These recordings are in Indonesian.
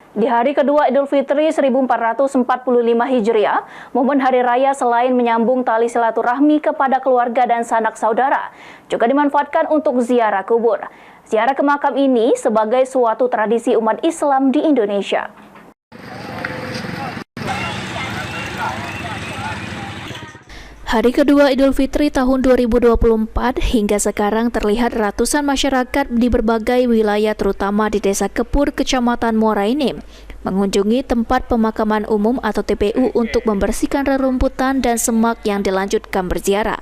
Di hari kedua Idul Fitri 1445 Hijriah, momen hari raya selain menyambung tali silaturahmi kepada keluarga dan sanak saudara, juga dimanfaatkan untuk ziarah kubur. Ziarah ke makam ini sebagai suatu tradisi umat Islam di Indonesia. Hari kedua Idul Fitri tahun 2024 hingga sekarang terlihat ratusan masyarakat di berbagai wilayah terutama di Desa Kepur, Kecamatan Muara Enim, mengunjungi tempat pemakaman umum atau TPU untuk membersihkan rerumputan dan semak yang dilanjutkan berziarah.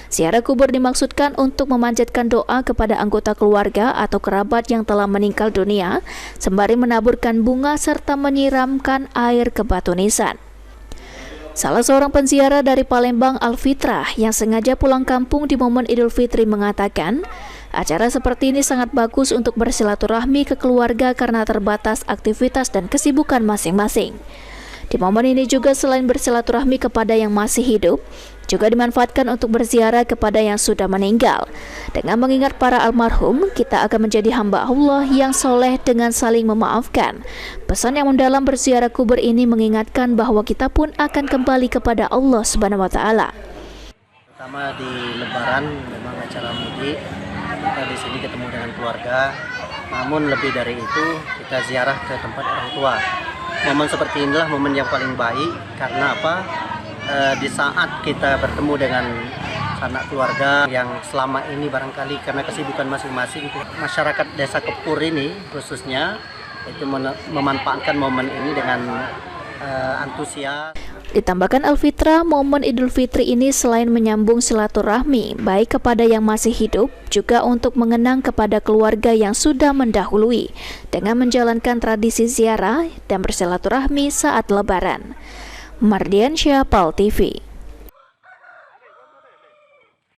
Ziarah kubur dimaksudkan untuk memanjatkan doa kepada anggota keluarga atau kerabat yang telah meninggal dunia, sembari menaburkan bunga serta menyiramkan air ke batu nisan. Salah seorang penziarah dari Palembang, Alfitrah, yang sengaja pulang kampung di momen Idul Fitri mengatakan, acara seperti ini sangat bagus untuk bersilaturahmi ke keluarga karena terbatas aktivitas dan kesibukan masing-masing. Di momen ini juga selain bersilaturahmi kepada yang masih hidup, juga dimanfaatkan untuk berziarah kepada yang sudah meninggal. Dengan mengingat para almarhum, kita akan menjadi hamba Allah yang soleh dengan saling memaafkan. Pesan yang mendalam berziarah kubur ini mengingatkan bahwa kita pun akan kembali kepada Allah Subhanahu wa Ta'ala. Pertama di Lebaran memang acara mudik, kita di sini ketemu dengan keluarga. Namun lebih dari itu kita ziarah ke tempat orang tua. Momen seperti inilah momen yang paling baik karena apa? Di saat kita bertemu dengan sanak keluarga yang selama ini barangkali karena kesibukan masing-masing, masyarakat Desa Kepur ini khususnya itu memanfaatkan momen ini dengan antusias. Ditambahkan Alfitrah, momen Idul Fitri ini selain menyambung silaturahmi baik kepada yang masih hidup, juga untuk mengenang kepada keluarga yang sudah mendahului dengan menjalankan tradisi ziarah dan bersilaturahmi saat Lebaran. Mardiansyah, PAL TV.